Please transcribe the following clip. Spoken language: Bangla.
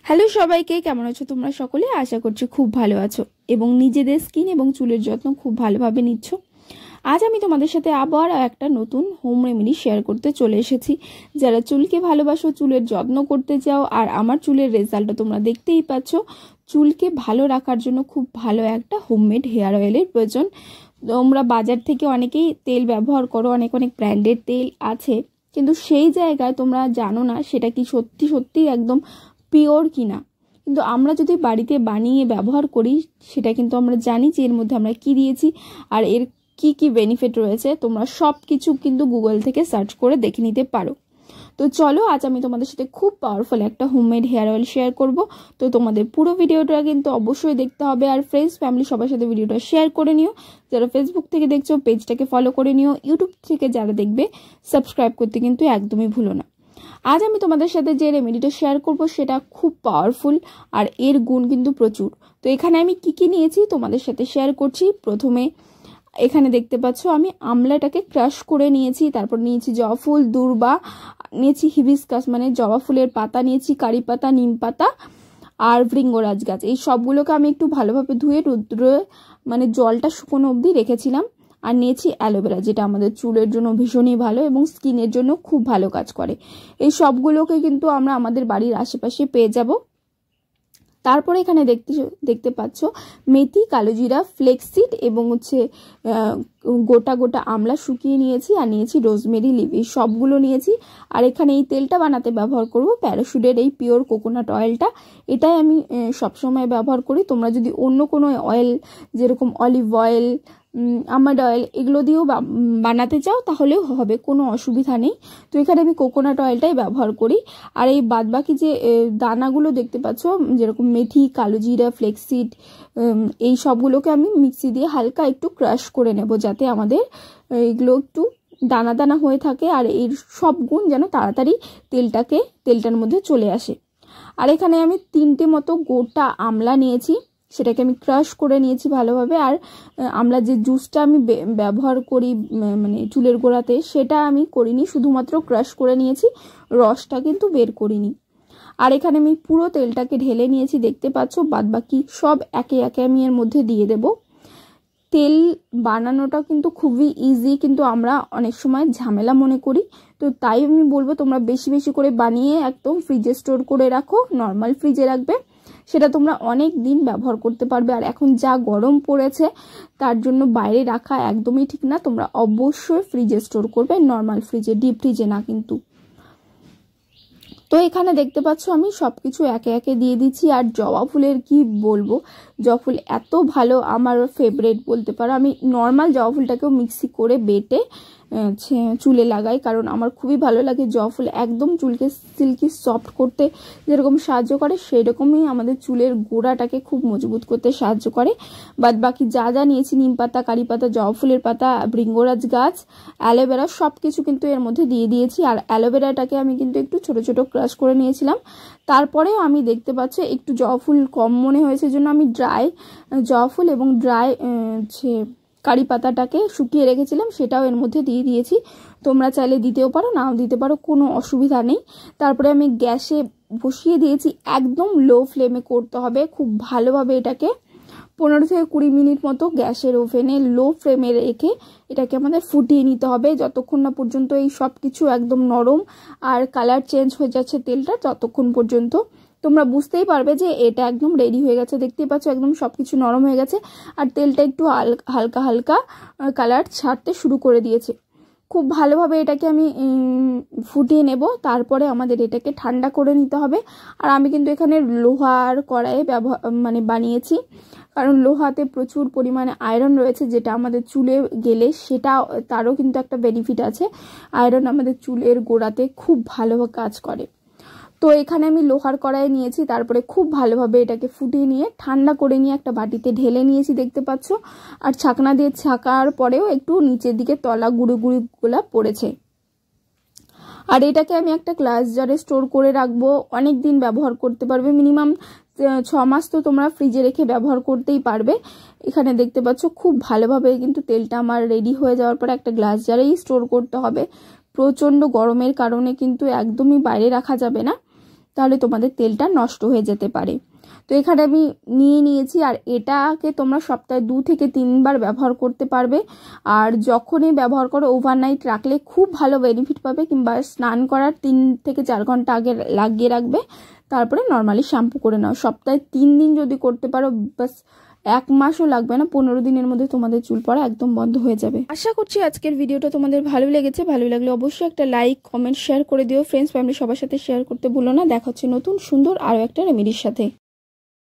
হ্যালো সবাইকে, কেমন আছো তোমরা সকলে? আশা করছি খুব ভালো আছো এবং নিজেদের স্কিন এবং চুলের যত্ন খুব ভালোভাবে নিচ্ছ। আজ আমি তোমাদের সাথে আবার একটা নতুন হোম রেমেডি শেয়ার করতে চলে এসেছি। যারা চুলকে ভালোবাসো, চুলের যত্ন করতে চাও, আর আমার চুলের রেজাল্টটা তোমরা দেখতেই পাচ্ছ, চুলকে ভালো রাখার জন্য খুব ভালো একটা হোমমেড হেয়ার অয়েলের প্রয়োজন। তোমরা বাজার থেকে অনেকেই তেল ব্যবহার করো, অনেক ব্র্যান্ডেড তেল আছে, কিন্তু সেই জায়গায় তোমরা জানো না সেটা কি সত্যি সত্যি একদম পিওর কিনা। কিন্তু আমরা যদি বাড়িতে বানিয়ে ব্যবহার করি, সেটা কিন্তু আমরা জানি যে এর মধ্যে আমরা কি দিয়েছি আর এর কি কি বেনিফিট রয়েছে। তোমরা সব কিছু কিন্তু গুগল থেকে সার্চ করে দেখে নিতে পারো। তো চলো, আজ আমি তোমাদের সাথে খুব পাওয়ারফুল একটা হোমমেড হেয়ার অয়েল শেয়ার করব। তো তোমাদের পুরো ভিডিওটা কিন্তু অবশ্যই দেখতে হবে, আর ফ্রেন্ডস ফ্যামিলি সবার সাথে ভিডিওটা শেয়ার করে নিও। যারা ফেসবুক থেকে দেখছো পেজটাকে ফলো করে নিও, ইউটিউব থেকে যারা দেখবে সাবস্ক্রাইব করতে কিন্তু একদমই ভুলো না। আজ আমি তোমাদের সাথে যে রেমেডিটা শেয়ার করব সেটা খুব পাওয়ারফুল আর এর গুণ কিন্তু প্রচুর। তো এখানে আমি কি কি নিয়েছি তোমাদের সাথে শেয়ার করছি। প্রথমে এখানে দেখতে পাচ্ছ আমি আমলাটাকে ক্রাশ করে নিয়েছি, তারপর নিয়েছি জবা ফুল, দূর্বা নিয়েছি, হিবিস্কাস মানে জবা ফুলের পাতা নিয়েছি, কারি পাতা, নিম পাতা আর ভৃঙ্গরাজ গাছ। এই সবগুলোকে আমি একটু ভালোভাবে ধুয়ে রোদ্রে মানে জলটা শুকনো অবধি রেখেছিলাম। আর নিয়েছি অ্যালোভেরা, যেটা আমাদের চুলের জন্য ভীষণই ভালো এবং স্কিনের জন্য খুব ভালো কাজ করে। এই সবগুলোকে কিন্তু আমরা আমাদের বাড়ির আশেপাশে পেয়ে যাব। তারপরে এখানে দেখতে পাচ্ছ মেথি, কালোজিরা, ফ্লেক্সিড এবং গোটা গোটা আমলা শুকিয়ে নিয়েছি, আর নিয়েছি রোজমেরি লিভ। এই সবগুলো নিয়েছি। আর এখানে এই তেলটা বানাতে ব্যবহার করব প্যারাশুটের এই পিওর কোকোনাট অয়েলটা। এটাই আমি সবসময় ব্যবহার করি। তোমরা যদি অন্য কোনো অয়েল যেরকম অলিভ অয়েল, আমন্ড অয়েল এগুলো দিয়েও বানাতে চাও তাহলেও হবে, কোনো অসুবিধা নেই। তো এখানে আমি কোকোনাট অয়েলটাই ব্যবহার করি। আর এই বাদবাকি যে দানাগুলো দেখতে পাচ্ছ, যেরকম মেথি, কালোজিরা, ফ্লেক্সিড, এই সবগুলোকে আমি মিক্সি দিয়ে হালকা একটু ক্রাশ করে নেব, যাতে আমাদের এগুলো একটু দানা দানা হয়ে থাকে আর এর সব গুণ যেন তাড়াতাড়ি তেলটার মধ্যে চলে আসে। আর এখানে আমি 3টে মতো গোটা আমলা নিয়েছি, সেটাকে আমি ক্রাশ করে নিয়েছি ভালোভাবে। আর আমলা যে জুসটা আমি ব্যবহার করি মানে চুলের গোড়াতে, সেটা আমি করিনি, শুধুমাত্র ক্রাশ করে নিয়েছি, রসটা কিন্তু বের করিনি। আর এখানে আমি পুরো তেলটাকে ঢেলে নিয়েছি, দেখতে পাচ্ছ। বাদবাকি সব একে একে আমি এর মধ্যে দিয়ে দেব। তেল বানানোটা কিন্তু খুবই ইজি, কিন্তু আমরা অনেক সময় ঝামেলা মনে করি। তো তাই আমি বলবো তোমরা বেশি বেশি করে বানিয়ে একদম ফ্রিজে স্টোর করে রাখো, নর্মাল ফ্রিজে রাখবে, সেটা তোমরা অনেক দিন ব্যবহার করতে পারবে। আর এখন যা গরম পড়েছে তার জন্য বাইরে রাখা একদমই ঠিক না, তোমরা অবশ্যই ফ্রিজে স্টোর করবে, নর্মাল ফ্রিজে, ডিপ ফ্রিজে না কিন্তু। তো এখানে দেখতে পাচ্ছ আমি সবকিছু একে একে দিয়ে দিচ্ছি। আর জবা ফুলের কি বলবো, জবা ফুল এত ভালো, আমার ফেভারিট বলতে পারো। আমি নর্মাল জবা ফুলটাকেও মিক্সি করে বেটে চুলে লাগাই, কারণ আমার খুবই ভালো লাগে। জবা ফুল একদম চুলকে সিল্কি সফট করতে যেরকম সাহায্য করে, সেই রকমই আমাদের চুলের গোড়াটাকে খুব মজবুত করতে সাহায্য করে। বাদ বাকি যা যা নিয়েছি, নিম পাতা, কারি পাতা, জবা ফুলের পাতা, ভৃঙ্গরাজ গাছ, অ্যালোভেরা, সব কিছু কিন্তু এর মধ্যে দিয়ে দিয়েছি। আর অ্যালোভেরাটাকে আমি কিন্তু একটু ছোট ছোট ক্রাশ করে নিয়েছিলাম। তারপরেও আমি দেখতে পাচ্ছি একটু জবা ফুল কম মনে হয়েছে, জন্য আমি ড্রাই জবা ফুল এবং ড্রাই কারি পাতাটাকে শুকিয়ে রেখেছিলাম, সেটাও এর মধ্যে দিয়ে দিয়েছি। তোমরা চাইলে দিতেও পারো, নাও দিতে পারো, কোনো অসুবিধা নেই। তারপরে আমি গ্যাসে বসিয়ে দিয়েছি, একদম লো ফ্লেমে করতে হবে খুব ভালোভাবে। এটাকে 15 থেকে 20 মিনিট মতো গ্যাসের ওভেনে লো ফ্লেমে রেখে এটাকে আমাদের ফুটিয়ে নিতে হবে, যতক্ষণ না পর্যন্ত এই সব কিছু একদম নরম আর কালার চেঞ্জ হয়ে যাচ্ছে তেলটা, ততক্ষণ পর্যন্ত তোমরা বুঝতেই পারবে যে এটা একদম রেডি হয়ে গেছে। দেখতেই পাচ্ছ একদম সবকিছু নরম হয়ে গেছে আর তেলটা একটু হালকা হালকা কালার ছাড়তে শুরু করে দিয়েছে। খুব ভালোভাবে এটাকে আমি ফুটিয়ে নেব। তারপরে আমাদের এটাকে ঠান্ডা করে নিতে হবে। আর আমি কিন্তু এখানে লোহার কড়াইয়ে বানিয়েছি, কারণ লোহাতে প্রচুর পরিমাণে আয়রন রয়েছে, যেটা আমাদের চুলে গেলে তারও কিন্তু একটা বেনিফিট আছে। আয়রন আমাদের চুলের গোড়াতে খুব ভালো কাজ করে। তো এখানে আমি লোহার কড়াই নিয়েছি, তারপরে খুব ভালোভাবে এটাকে ফুটিয়ে নিয়ে ঠান্ডা করে নিয়ে একটা বাটিতে ঢেলে নিয়েছি, দেখতে পাচ্ছ। আর ছাকনা দিয়ে ছাকার পরেও একটু নিচের দিকে তলা গুঁড়োগুলা পড়েছে। আর এটাকে আমি একটা গ্লাস জারে স্টোর করে রাখবো, অনেক দিন ব্যবহার করতে পারবে, মিনিমাম 6 মাস তো তোমরা ফ্রিজে রেখে ব্যবহার করতেই পারবে। এখানে দেখতে পাচ্ছ খুব ভালোভাবে কিন্তু তেলটা আমার রেডি হয়ে যাওয়ার পরে একটা গ্লাস জারেই স্টোর করতে হবে। প্রচণ্ড গরমের কারণে কিন্তু একদমই বাইরে রাখা যাবে না। তাহলে তোমাদের তেলটা নষ্ট হয়ে যেতে পারে। তো এখানে আমি নিয়েছি, আর এটাকে তোমরা সপ্তাহে 2 থেকে 3 বার ব্যবহার করতে পারবে। আর যখনই ব্যবহার করো ওভারনাইট রাখলে খুব ভালো বেনিফিট পাবে, কিংবা স্নান করার 3 থেকে 4 ঘন্টা আগে লাগিয়ে রাখবে, তারপরে নর্মালি শ্যাম্পু করে নাও। সপ্তাহে 3 দিন যদি করতে পারো, বাস 1 মাসও লাগবে না, 15 দিনের মধ্যে তোমাদের চুল পড়া একদম বন্ধ হয়ে যাবে। আশা করছি আজকের ভিডিওটা তোমাদের ভালো লেগেছে। ভালো লাগলে অবশ্যই একটা লাইক, কমেন্ট, শেয়ার করে দিও। ফ্রেন্ডস, ফ্যামিলি সবার সাথে শেয়ার করতে ভুলো না। দেখা হচ্ছে নতুন সুন্দর আরও একটা রেমেডির সাথে।